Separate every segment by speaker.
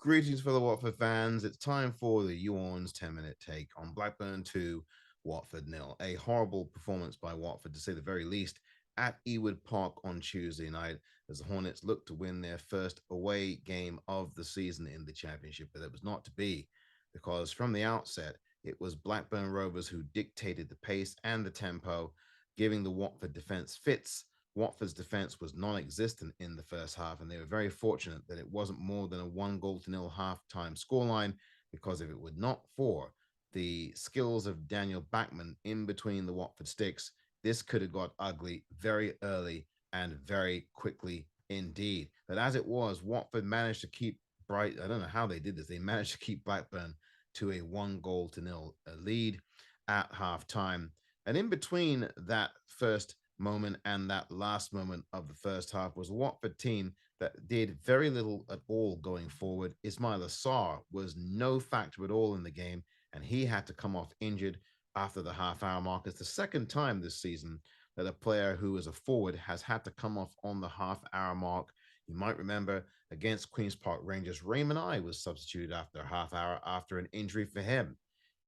Speaker 1: Greetings, fellow Watford fans. It's time for the YouOrns 10-minute take on Blackburn 2, Watford nil. A horrible performance by Watford, to say the very least, at Ewood Park on Tuesday night as the Hornets looked to win their first away game of the season in the Championship, but it was not to be because from the outset, it was Blackburn Rovers who dictated the pace and the tempo, giving the Watford defense fits. Watford's defense was non-existent in the first half, and they were very fortunate that it wasn't more than a 1-0 halftime scoreline, because if it were not for the skills of Daniel Backman in between the Watford sticks, this could have got ugly very early and very quickly indeed. But as it was, Watford managed to keep Bright. I don't know how they did this. They managed to keep Blackburn to a 1-0 lead at halftime. And in between that first moment and that last moment of the first half was a Watford team that did very little at all going forward. Ismail Assar was no factor at all in the game, and he had to come off injured after the half-hour mark. It's the second time this season that a player who is a forward has had to come off on the half-hour mark. You might remember against Queen's Park Rangers, Raymond I was substituted after a half hour after an injury for him.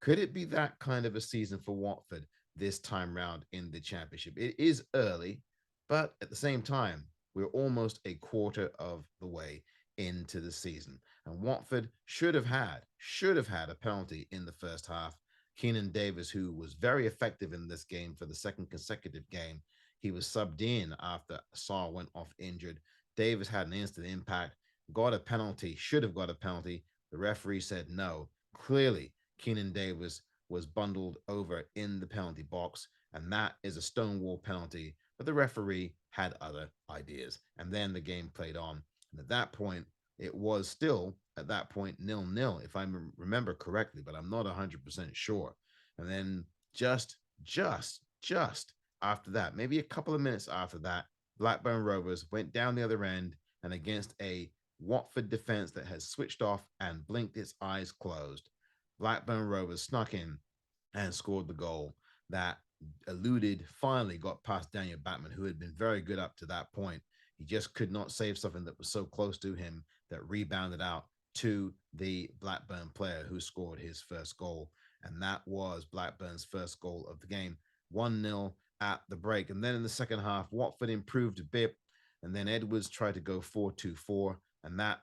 Speaker 1: Could it be that kind of a season for Watford this time round in the Championship? It is early, but at the same time, we're almost a quarter of the way into the season. And Watford should have had a penalty in the first half. Keenan Davis, who was very effective in this game for the second consecutive game, he was subbed in after Sarr went off injured. Davis had an instant impact, got a penalty, should have got a penalty. The referee said no. Clearly, Keenan Davis was bundled over in the penalty box, and that is a stonewall penalty. But the referee had other ideas, and then the game played on. And at that point, it was still at that point 0-0, if I remember correctly, but I'm not 100% sure. And then just after that, maybe a couple of minutes after that, Blackburn Rovers went down the other end, and against a Watford defense that has switched off and blinked its eyes closed, Blackburn Rovers snuck in and scored the goal that finally got past Daniel Batman, who had been very good up to that point. He just could not save something that was so close to him that rebounded out to the Blackburn player who scored his first goal. And that was Blackburn's first goal of the game, 1-0 at the break. And then in the second half, Watford improved a bit. And then Edwards tried to go 4-2-4, and that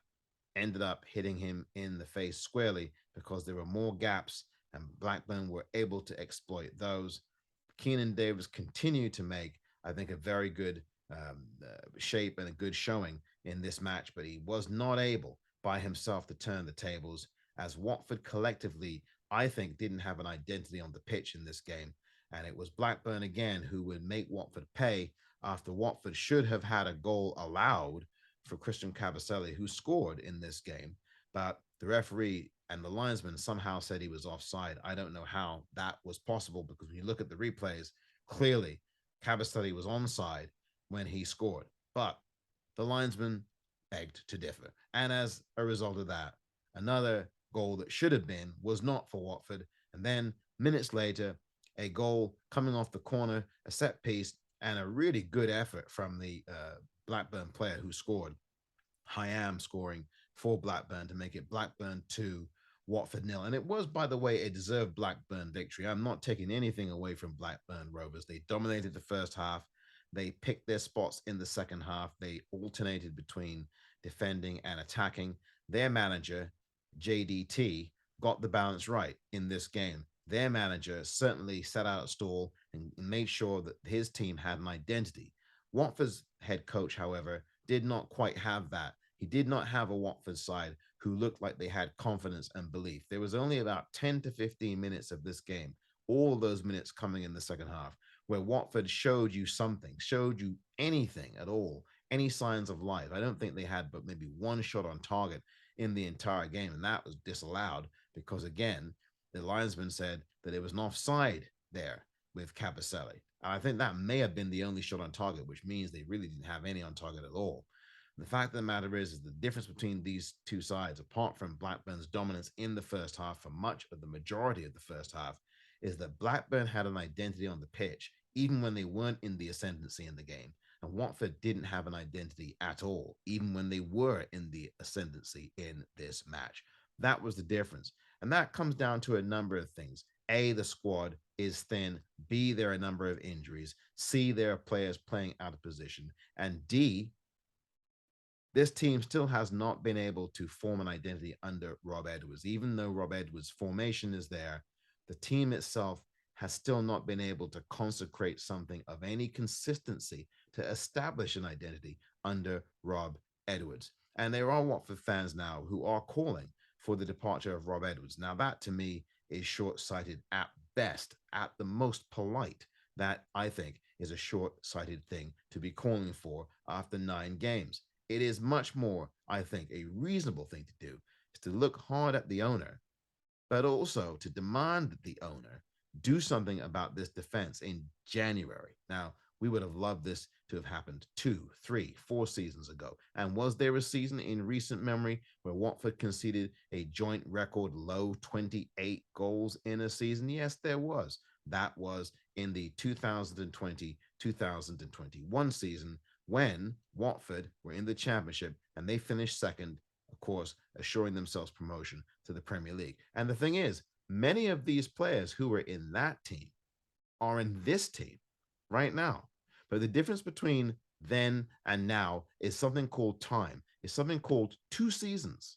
Speaker 1: ended up hitting him in the face squarely because there were more gaps, and Blackburn were able to exploit those. Keenan Davis continued to make, I think, a very good shape and a good showing in this match, but he was not able by himself to turn the tables, as Watford collectively, I think, didn't have an identity on the pitch in this game. And it was Blackburn again who would make Watford pay after Watford should have had a goal allowed for Christian Cavaselli, who scored in this game. But the referee and the linesman somehow said he was offside. I don't know how that was possible, because when you look at the replays, clearly Cavaselli was onside when he scored. But the linesman begged to differ. And as a result of that, another goal that should have been was not for Watford. And then minutes later, a goal coming off the corner, a set piece, and a really good effort from the Blackburn player who scored. Hyam scoring for Blackburn to make it Blackburn 2, Watford 0. And it was, by the way, a deserved Blackburn victory. I'm not taking anything away from Blackburn Rovers. They dominated the first half. They picked their spots in the second half. They alternated between defending and attacking. Their manager, JDT, got the balance right in this game. Their manager certainly set out a stall and made sure that his team had an identity. Watford's head coach, however, did not quite have that. He did not have a Watford side who looked like they had confidence and belief. There was only about 10 to 15 minutes of this game, all those minutes coming in the second half, where Watford showed you something, showed you anything at all, any signs of life. I don't think they had but maybe one shot on target in the entire game, and that was disallowed because, again, the linesman said that it was an offside there with Cabaselli. And I think that may have been the only shot on target, which means they really didn't have any on target at all. The fact of the matter is the difference between these two sides, apart from Blackburn's dominance in the first half for much of the majority of the first half, is that Blackburn had an identity on the pitch, even when they weren't in the ascendancy in the game. And Watford didn't have an identity at all, even when they were in the ascendancy in this match. That was the difference. And that comes down to a number of things. A, the squad is thin. B, there are a number of injuries. C, there are players playing out of position. And D, this team still has not been able to form an identity under Rob Edwards. Even though Rob Edwards' formation is there, the team itself has still not been able to consecrate something of any consistency to establish an identity under Rob Edwards. And there are Watford fans now who are calling for the departure of Rob Edwards. Now, that to me is short sighted at best, at the most polite. That I think is a short sighted thing to be calling for after 9 games. It is much more, I think, a reasonable thing to do is to look hard at the owner, but also to demand that the owner do something about this defense in January. Now, we would have loved this to have happened 2, 3, 4 seasons ago. And was there a season in recent memory where Watford conceded a joint record low 28 goals in a season? Yes, there was. That was in the 2020-2021 season when Watford were in the championship and they finished second, of course, assuring themselves promotion to the Premier League. And the thing is, many of these players who were in that team are in this team right now. But the difference between then and now is something called time. It's something called 2 seasons.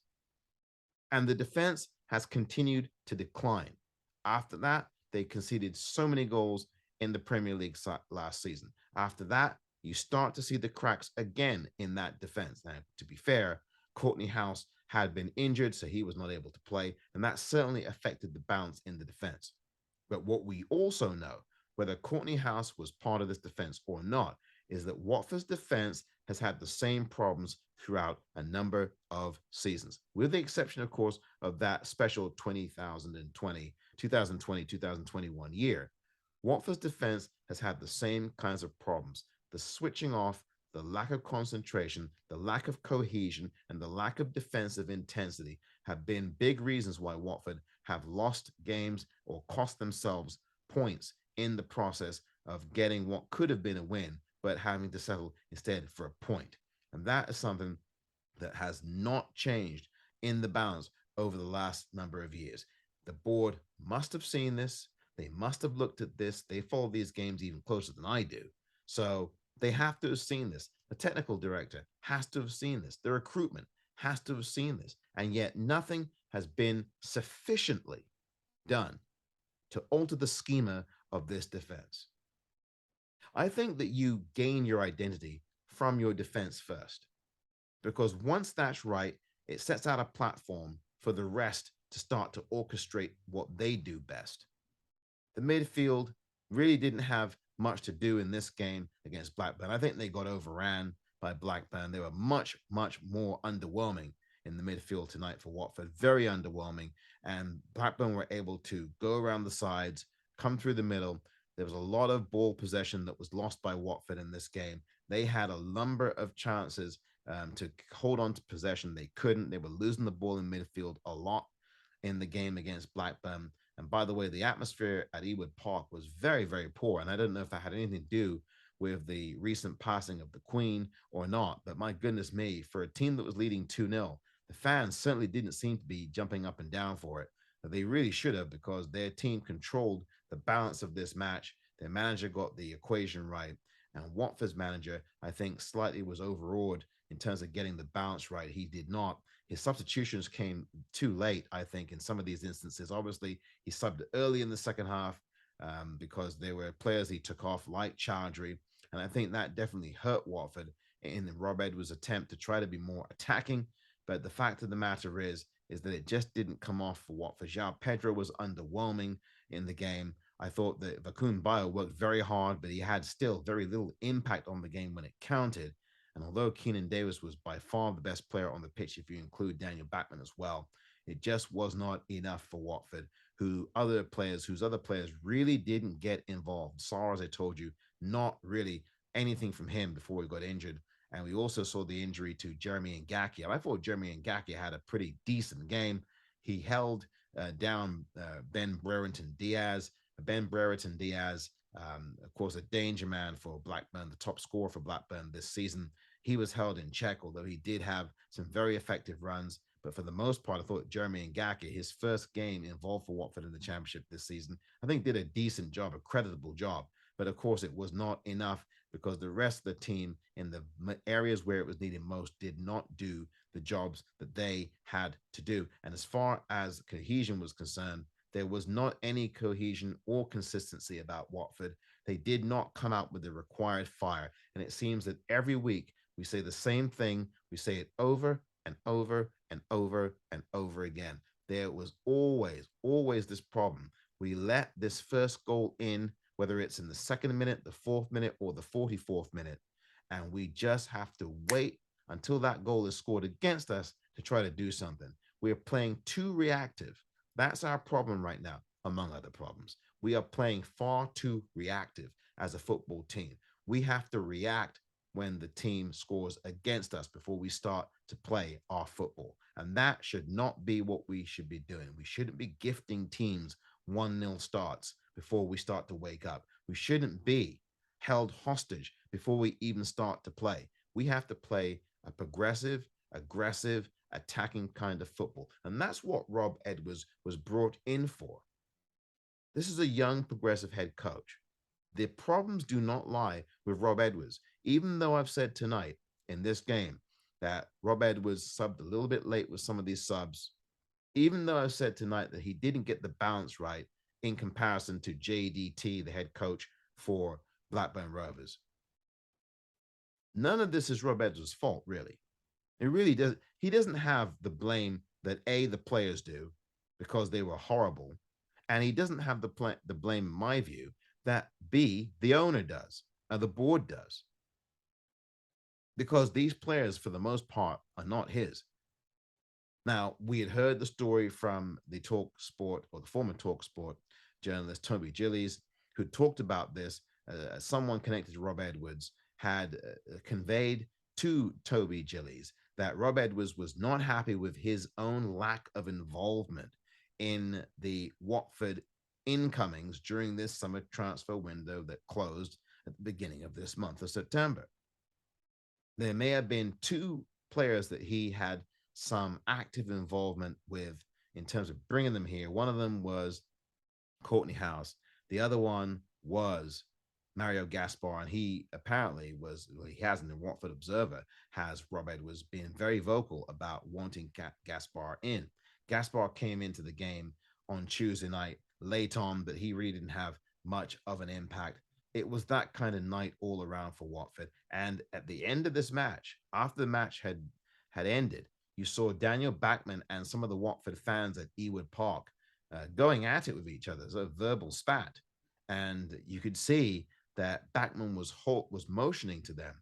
Speaker 1: And the defense has continued to decline. After that, they conceded so many goals in the Premier League last season. After that, you start to see the cracks again in that defense. Now, to be fair, Courtney House had been injured, so he was not able to play, and that certainly affected the balance in the defense. But what we also know, whether Courtney House was part of this defense or not, is that Watford's defense has had the same problems throughout a number of seasons, with the exception, of course, of that special 2020 2021 year. Watford's defense has had the same kinds of problems: the switching off, the lack of concentration, the lack of cohesion, and the lack of defensive intensity have been big reasons why Watford have lost games or cost themselves points in the process of getting what could have been a win, but having to settle instead for a point. And that is something that has not changed in the balance over the last number of years. The board must have seen this. They must have looked at this. They follow these games even closer than I do. So they have to have seen this. The technical director has to have seen this. The recruitment has to have seen this. And yet nothing has been sufficiently done to alter the schema of this defense. I think that you gain your identity from your defense first, because once that's right, it sets out a platform for the rest to start to orchestrate what they do best. The midfield really didn't have much to do in this game against Blackburn. I think they got overran by Blackburn. They were much, much more underwhelming in the midfield tonight for Watford. Very underwhelming. And Blackburn were able to go around the sides, come through the middle. There was a lot of ball possession that was lost by Watford in this game. They had a number of chances to hold on to possession. They couldn't. They were losing the ball in midfield a lot in the game against Blackburn. And by the way, the atmosphere at Ewood Park was very, very poor. And I don't know if that had anything to do with the recent passing of the Queen or not. But my goodness me, for a team that was leading 2-0, the fans certainly didn't seem to be jumping up and down for it. But they really should have, because their team controlled the balance of this match. Their manager got the equation right. And Watford's manager, I think, slightly was overawed in terms of getting the balance right. He did not. His substitutions came too late, I think, in some of these instances. Obviously, he subbed early in the second half because there were players he took off, like Chowdhury. And I think that definitely hurt Watford in Rob Edwards' attempt to try to be more attacking. But the fact of the matter is that it just didn't come off for Watford. João Pedro was underwhelming in the game. I thought that Vakun Bio worked very hard, but he had still very little impact on the game when it counted. And although Keenan Davis was by far the best player on the pitch, if you include Daniel Backman as well, it just was not enough for Watford, whose other players really didn't get involved. Sarr, as I told you, not really anything from him before he got injured. And we also saw the injury to Jeremy Ngakia. I thought Jeremy Ngakia had a pretty decent game. He held down Ben Brereton Diaz. Ben Brereton Diaz Of course, a danger man for Blackburn, the top scorer for Blackburn this season. He was held in check, although he did have some very effective runs. But for the most part, I thought Jeremy Ngake, his first game involved for Watford in the Championship this season, I think did a decent job, a creditable job. But of course, it was not enough because the rest of the team in the areas where it was needed most did not do the jobs that they had to do. And as far as cohesion was concerned, there was not any cohesion or consistency about Watford. They did not come out with the required fire. And it seems that every week we say the same thing. We say it over and over and over and over again. There was always this problem. We let this first goal in, whether it's in the second minute, the fourth minute, or the 44th minute. And we just have to wait until that goal is scored against us to try to do something. We're playing too reactive. That's our problem right now, among other problems. We are playing far too reactive as a football team. We have to react when the team scores against us before we start to play our football. And that should not be what we should be doing. We shouldn't be gifting teams 1-0 starts before we start to wake up. We shouldn't be held hostage before we even start to play. We have to play a progressive, aggressive, attacking kind of football. And that's what Rob Edwards was brought in for. This is a young, progressive head coach. The problems do not lie with Rob Edwards, even though I've said tonight in this game that Rob Edwards subbed a little bit late with some of these subs, even though I've said tonight that he didn't get the balance right in comparison to JDT, the head coach for Blackburn Rovers. None of this is Rob Edwards' fault, really. It really does. He doesn't have the blame that A, the players do because they were horrible. And he doesn't have the blame, in my view, that B, the owner does, or the board does. Because these players, for the most part, are not his. Now, we had heard the story from the Talk Sport, or the former Talk Sport journalist, Toby Gillies, who talked about this. Someone connected to Rob Edwards had conveyed to Toby Gillies that Rob Edwards was not happy with his own lack of involvement in the Watford incomings during this summer transfer window that closed at the beginning of this month of September. There may have been two players that he had some active involvement with in terms of bringing them here. One of them was Courtney House. The other one was Mario Gaspar, and he apparently was, well, he has in the Watford Observer, has Rob Edwards been very vocal about wanting Gaspar in. Gaspar came into the game on Tuesday night late on, but he really didn't have much of an impact. It was that kind of night all around for Watford. And at the end of this match, after the match had ended, you saw Daniel Bachman and some of the Watford fans at Ewood Park going at it with each other. It's a verbal spat. And you could see that Bachman was motioning to them,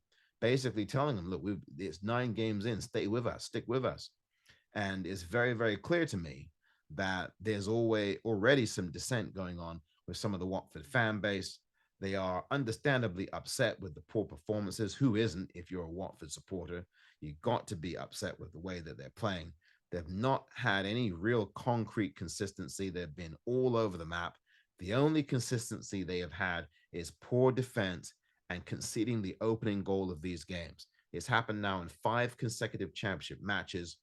Speaker 1: basically telling them, look, it's 9 games in, stay with us, stick with us. And it's very, very clear to me that there's already some dissent going on with some of the Watford fan base. They are understandably upset with the poor performances. Who isn't if you're a Watford supporter? You've got to be upset with the way that they're playing. They've not had any real concrete consistency. They've been all over the map. The only consistency they have had is poor defense and conceding the opening goal of these games. It's happened now in 5 consecutive championship matches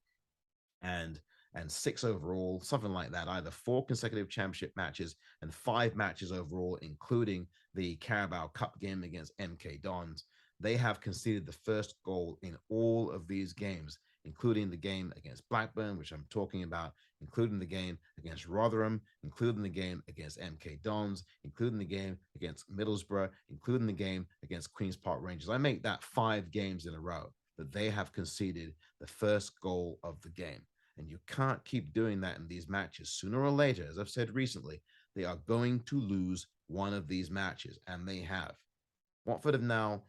Speaker 1: and 6 overall, something like that, either 4 consecutive championship matches and 5 matches overall, including the Carabao Cup game against MK Dons. They have conceded the first goal in all of these games, including the game against Blackburn, which I'm talking about, including the game against Rotherham, including the game against MK Dons, including the game against Middlesbrough, including the game against Queen's Park Rangers. I make that 5 games in a row that they have conceded the first goal of the game. And you can't keep doing that in these matches. Sooner or later, as I've said recently, they are going to lose one of these matches, and they have. Watford have now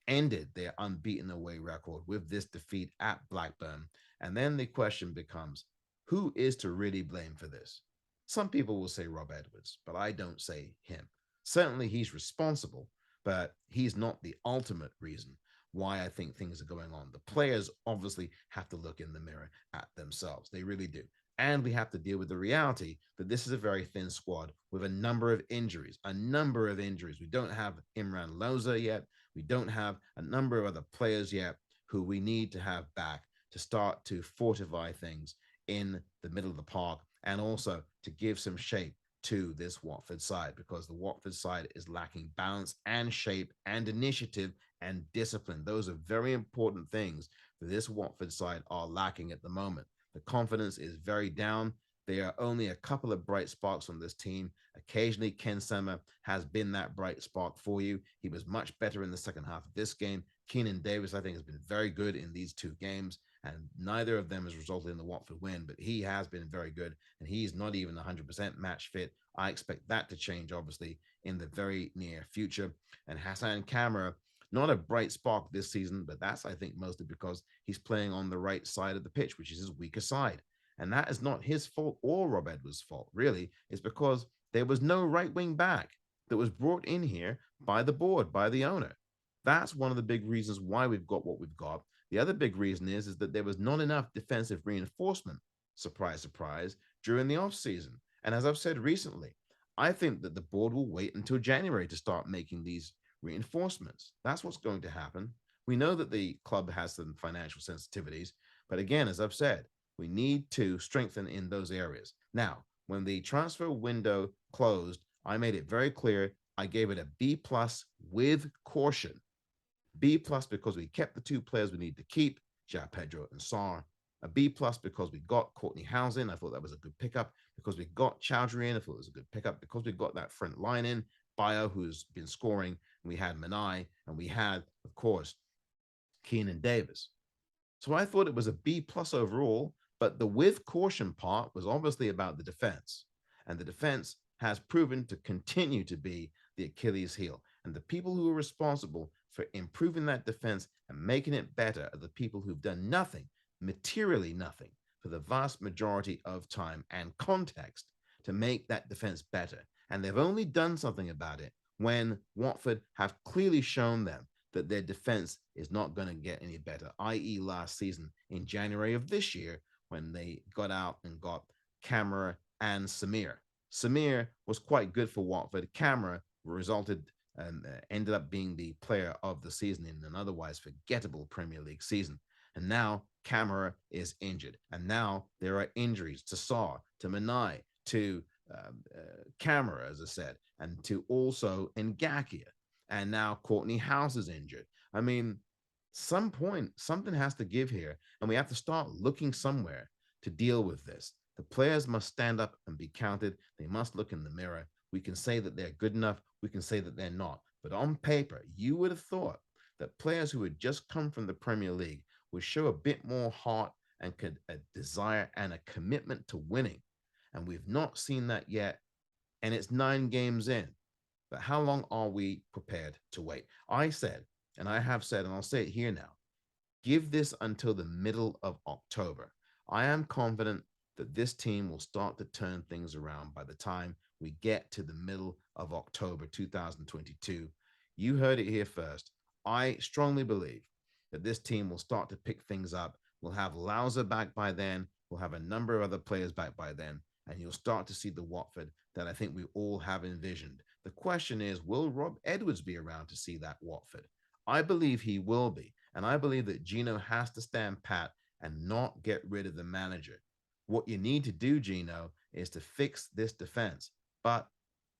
Speaker 1: ended their unbeaten away record with this defeat at Blackburn. And then the question becomes, who is to really blame for this? Some people will say Rob Edwards, but I don't say him. Certainly he's responsible, but he's not the ultimate reason why I think things are going on. The players obviously have to look in the mirror at themselves. They really do. And we have to deal with the reality that this is a very thin squad with a number of injuries, We don't have Imran Loza yet. We don't have a number of other players yet who we need to have back to start to fortify things in the middle of the park and also to give some shape to this Watford side, because the Watford side is lacking balance and shape and initiative and discipline. Those are very important things that this Watford side are lacking at the moment. The confidence is very down. There are only a couple of bright sparks on this team. Occasionally, Ken Sema has been that bright spark for you. He was much better in the second half of this game. Keenan Davis, I think, has been very good in these two games, and neither of them has resulted in the Watford win, but he has been very good, and he's not even 100% match fit. I expect that to change, obviously, in the very near future. And Hassan Kamara, not a bright spark this season, but that's, I think, mostly because he's playing on the right side of the pitch, which is his weaker side. And that is not his fault or Rob Edwards' fault, really. It's because there was no right wing back that was brought in here by the board, by the owner. That's one of the big reasons why we've got what we've got. The other big reason is that there was not enough defensive reinforcement, surprise, surprise, during the offseason. And as I've said recently, I think that the board will wait until January to start making these reinforcements. That's what's going to happen. We know that the club has some financial sensitivities, but again, as I've said, we need to strengthen in those areas. Now, when the transfer window closed, I made it very clear. I gave it a B plus with caution. B plus because we kept the two players we need to keep, Ja Pedro and Sarr. A B plus because we got Courtney House in. I thought that was a good pickup. Because we got Chowdhury in. I thought it was a good pickup. Because we got that front line in, Bayo, who's been scoring. We had Manai, and we had, of course, Keenan Davis. So I thought it was a B plus overall, but the with caution part was obviously about the defense. And the defense has proven to continue to be the Achilles heel. And the people who are responsible for improving that defense and making it better are the people who've done nothing, materially nothing, for the vast majority of time and context to make that defense better. And they've only done something about it when Watford have clearly shown them that their defense is not going to get any better, i.e., last season in January of this year when they got out and got Kamara and Samir. Samir was quite good for Watford. Kamara resulted and ended up being the player of the season in an otherwise forgettable Premier League season. And now Kamara is injured. And now there are injuries to Sarr, to Manai, to Kamara, as I said, and to also Ngakia. And now Courtney House is injured. I mean, some point, something has to give here, and we have to start looking somewhere to deal with this. The players must stand up and be counted. They must look in the mirror. We can say that they're good enough. We can say that they're not. But on paper, you would have thought that players who had just come from the Premier League would show a bit more heart and a desire and a commitment to winning. And we've not seen that yet. And it's 9 games in. But how long are we prepared to wait? I said, and I have said, and I'll say it here now, give this until the middle of October. I am confident that this team will start to turn things around by the time we get to the middle of October 2022. You heard it here first. I strongly believe that this team will start to pick things up. We'll have Lauza back by then. We'll have a number of other players back by then. And you'll start to see the Watford that I think we all have envisioned. The question is, will Rob Edwards be around to see that Watford? I believe he will be. And I believe that Gino has to stand pat and not get rid of the manager. What you need to do, Gino, is to fix this defense. But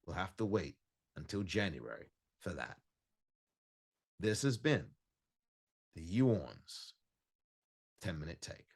Speaker 1: we'll have to wait until January for that. This has been the YouOrns 10-minute take.